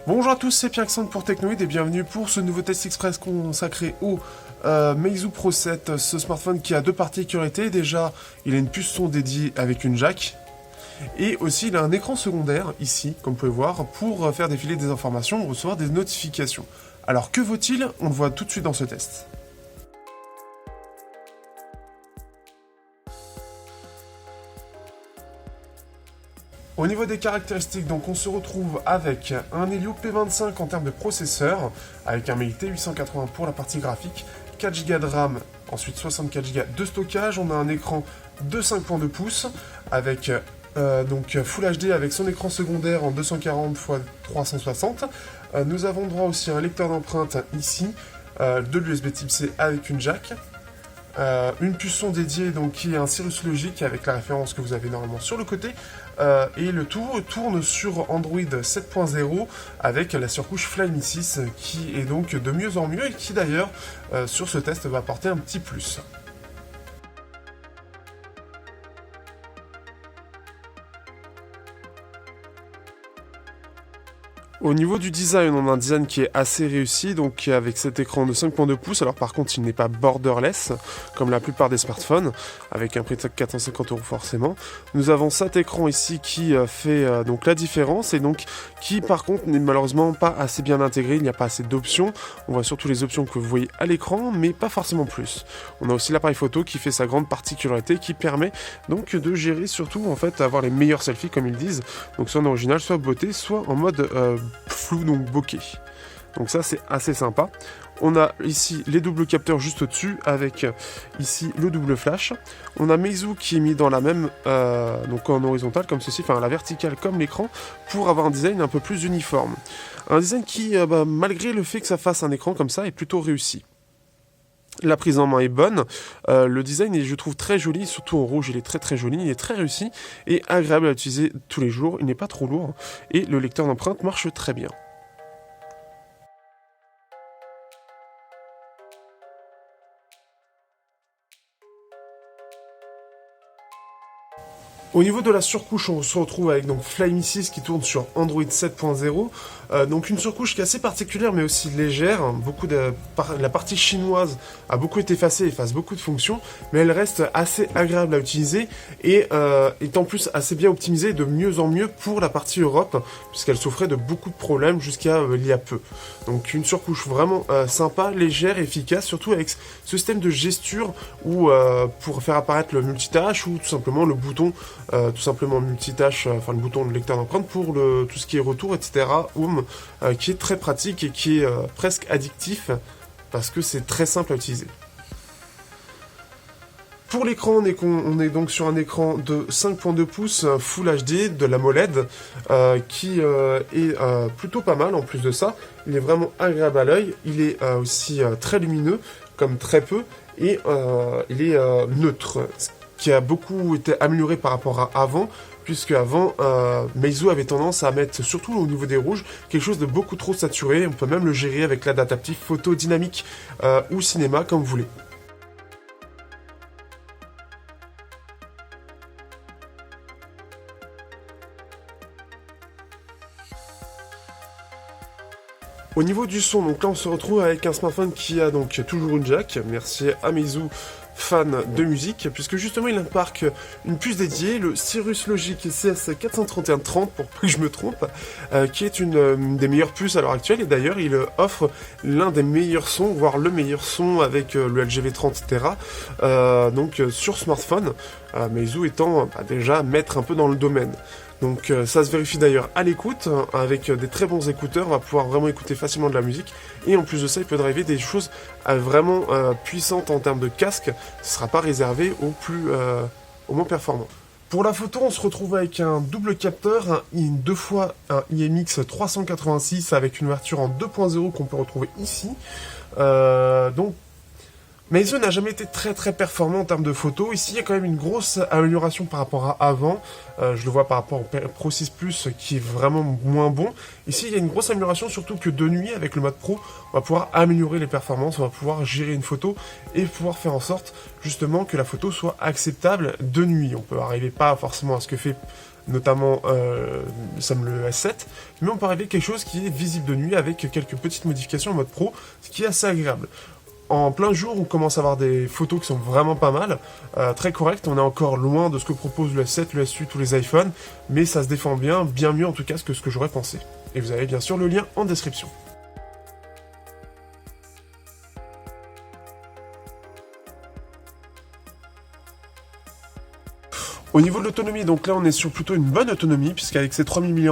Bonjour à tous, c'est Pierre-Alexandre pour Technoid et bienvenue pour ce nouveau test express consacré au Meizu Pro 7, ce smartphone qui a deux particularités. Déjà, il a une puce son dédiée avec une jack et aussi il a un écran secondaire ici, comme vous pouvez voir, pour faire défiler des informations ou recevoir des notifications. Alors que vaut-il? On le voit tout de suite dans ce test. Au niveau des caractéristiques, donc on se retrouve avec un Helio P25 en termes de processeur, avec un Mate 880 pour la partie graphique, 4 Go de RAM, ensuite 64 Go de stockage. On a un écran de 5.2 pouces avec donc Full HD avec son écran secondaire en 240 x 360. Nous avons droit aussi à un lecteur d'empreintes ici, de l'USB Type C avec une jack. Une puce son dédiée donc, qui est un Cirrus Logic avec la référence que vous avez normalement sur le côté, et le tout tourne sur Android 7.0 avec la surcouche Flyme 6 qui est donc de mieux en mieux et qui d'ailleurs sur ce test va apporter un petit plus. Au niveau du design, on a un design qui est assez réussi, donc avec cet écran de 5.2 pouces. Alors par contre, il n'est pas borderless, comme la plupart des smartphones, avec un prix de 450 € forcément. Nous avons cet écran ici qui fait donc la différence, et donc qui par contre n'est malheureusement pas assez bien intégré, il n'y a pas assez d'options. On voit surtout les options que vous voyez à l'écran, mais pas forcément plus. On a aussi l'appareil photo qui fait sa grande particularité, qui permet donc de gérer surtout en fait avoir les meilleurs selfies comme ils disent, donc soit en original, soit beauté, soit en mode flou, donc bokeh. Donc ça c'est assez sympa. On a ici les doubles capteurs juste au-dessus avec ici le double flash. On a Meizu qui est mis dans la même donc en horizontal comme ceci, enfin la verticale comme l'écran, pour avoir un design un peu plus uniforme. Un design qui malgré le fait que ça fasse un écran comme ça est plutôt réussi. La prise en main est bonne, le design est, je trouve, très joli, surtout en rouge il est très joli, il est très réussi et agréable à utiliser tous les jours, il n'est pas trop lourd et le lecteur d'empreintes marche très bien. Au niveau de la surcouche, on se retrouve avec donc Flyme 6 qui tourne sur Android 7.0. Donc une surcouche qui est assez particulière mais aussi légère. La partie chinoise a beaucoup été effacée, efface beaucoup de fonctions, mais elle reste assez agréable à utiliser et est en plus assez bien optimisée de mieux en mieux pour la partie Europe, puisqu'elle souffrait de beaucoup de problèmes jusqu'à il y a peu. Donc une surcouche vraiment sympa, légère, efficace, surtout avec ce système de gesture où pour faire apparaître le multitâche ou tout simplement le bouton tout simplement multitâche, enfin le bouton de lecteur d'empreinte pour tout ce qui est retour, etc. Qui est très pratique et qui est presque addictif parce que c'est très simple à utiliser. Pour l'écran, on est donc sur un écran de 5.2 pouces Full HD de la AMOLED qui est plutôt pas mal en plus de ça. Il est vraiment agréable à l'œil, il est aussi très lumineux comme très peu et il est neutre, qui a beaucoup été amélioré par rapport à avant, puisque avant, Meizu avait tendance à mettre, surtout au niveau des rouges, quelque chose de beaucoup trop saturé. On peut même le gérer avec l'aide adaptative photo dynamique ou cinéma, comme vous voulez. Au niveau du son, donc là on se retrouve avec un smartphone qui a donc toujours une jack, merci à Meizu, fan de musique, puisque justement il embarque une puce dédiée, le Cirrus Logic CS43130 pour peu que je me trompe, qui est une des meilleures puces à l'heure actuelle, et d'ailleurs il offre l'un des meilleurs sons, voire le meilleur son avec le LGV30, etc. Donc sur smartphone, Meizu étant déjà maître un peu dans le domaine. Donc ça se vérifie d'ailleurs à l'écoute, avec des très bons écouteurs, on va pouvoir vraiment écouter facilement de la musique, et en plus de ça il peut driver des choses vraiment puissantes en termes de casque, ce ne sera pas réservé aux moins performants. Pour la photo, on se retrouve avec un double capteur, deux fois un IMX 386 avec une ouverture en 2.0 qu'on peut retrouver ici. Donc Meizu n'a jamais été très performant en termes de photos. Ici, il y a quand même une grosse amélioration par rapport à avant. Je le vois par rapport au Pro 6 Plus qui est vraiment moins bon. Ici, il y a une grosse amélioration, surtout que de nuit, avec le mode Pro, on va pouvoir améliorer les performances, on va pouvoir gérer une photo et pouvoir faire en sorte justement que la photo soit acceptable de nuit. On peut arriver pas forcément à ce que fait notamment le S7, mais on peut arriver à quelque chose qui est visible de nuit avec quelques petites modifications en mode pro, ce qui est assez agréable. En plein jour, on commence à avoir des photos qui sont vraiment pas mal, très correctes. On est encore loin de ce que propose le S7, le S8 ou les iPhones, mais ça se défend bien mieux en tout cas que ce que j'aurais pensé. Et vous avez bien sûr le lien en description. Au niveau de l'autonomie, donc là on est sur plutôt une bonne autonomie, puisqu'avec ces 3000 mAh,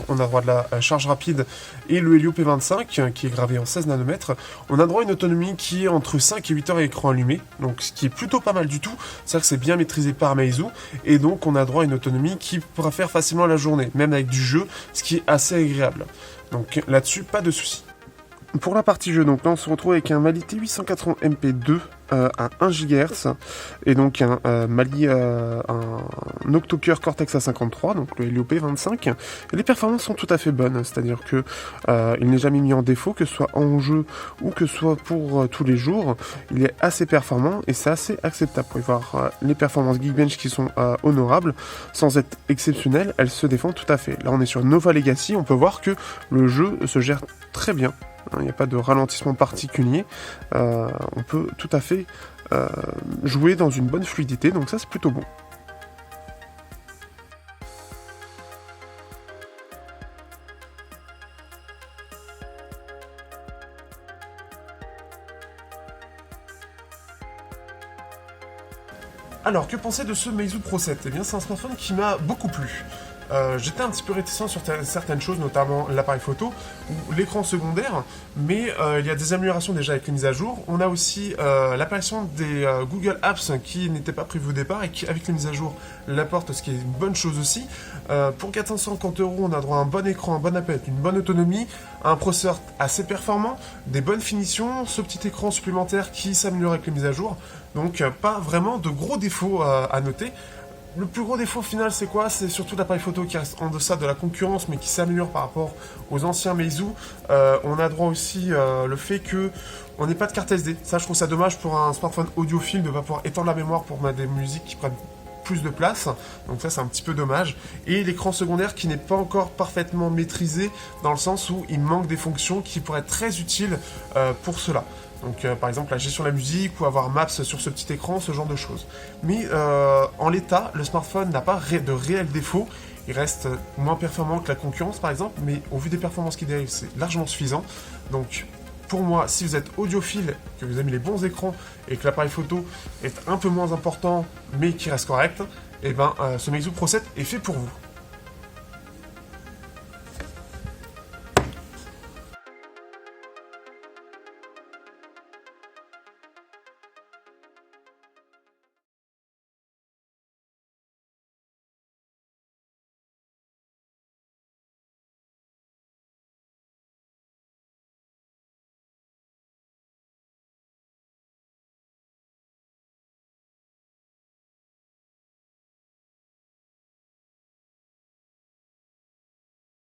on a droit de la charge rapide et le Helio P25, qui est gravé en 16 nanomètres, on a droit à une autonomie qui est entre 5 et 8 heures à écran allumé, donc ce qui est plutôt pas mal du tout, c'est-à-dire que c'est bien maîtrisé par Meizu, et donc on a droit à une autonomie qui pourra faire facilement la journée, même avec du jeu, ce qui est assez agréable. Donc là-dessus, pas de soucis. Pour la partie jeu, donc là on se retrouve avec un Mali T880 MP2 à 1 GHz et donc un Octocure Cortex A53, donc le Helio P25. Et les performances sont tout à fait bonnes, c'est-à-dire que il n'est jamais mis en défaut, que ce soit en jeu ou que ce soit pour tous les jours. Il est assez performant et c'est assez acceptable. Vous pouvez voir les performances Geekbench qui sont honorables, sans être exceptionnelles, elles se défendent tout à fait. Là on est sur Nova Legacy, on peut voir que le jeu se gère très bien. Il n'y a pas de ralentissement particulier, on peut tout à fait jouer dans une bonne fluidité, donc ça c'est plutôt bon. Alors, que penser de ce Meizu Pro 7 ? Eh bien, c'est un smartphone qui m'a beaucoup plu. J'étais un petit peu réticent sur certaines choses, notamment l'appareil photo ou l'écran secondaire, mais il y a des améliorations déjà avec les mises à jour. On a aussi l'apparition des Google Apps qui n'étaient pas prévues au départ et qui, avec les mises à jour, l'apportent, ce qui est une bonne chose aussi. Pour 450 €, on a droit à un bon écran, un bon appel, une bonne autonomie, un processeur assez performant, des bonnes finitions, ce petit écran supplémentaire qui s'améliore avec les mises à jour. Donc pas vraiment de gros défauts à noter. Le plus gros défaut final, c'est quoi? C'est surtout l'appareil photo qui reste en deçà de la concurrence, mais qui s'améliore par rapport aux anciens Meizu. On a droit aussi le fait que on n'ait pas de carte SD. Ça, je trouve ça dommage pour un smartphone audiophile de ne pas pouvoir étendre la mémoire pour mettre des musiques qui prennent plus de place. Donc ça, c'est un petit peu dommage. Et l'écran secondaire qui n'est pas encore parfaitement maîtrisé, dans le sens où il manque des fonctions qui pourraient être très utiles pour cela. Donc par exemple la gestion de la musique ou avoir Maps sur ce petit écran, ce genre de choses. Mais en l'état, le smartphone n'a pas de réels défauts. Il reste moins performant que la concurrence par exemple, mais au vu des performances qui dérivent, c'est largement suffisant. Donc pour moi, si vous êtes audiophile, que vous aimez les bons écrans et que l'appareil photo est un peu moins important mais qui reste correct, et ben ce Meizu Pro 7 est fait pour vous.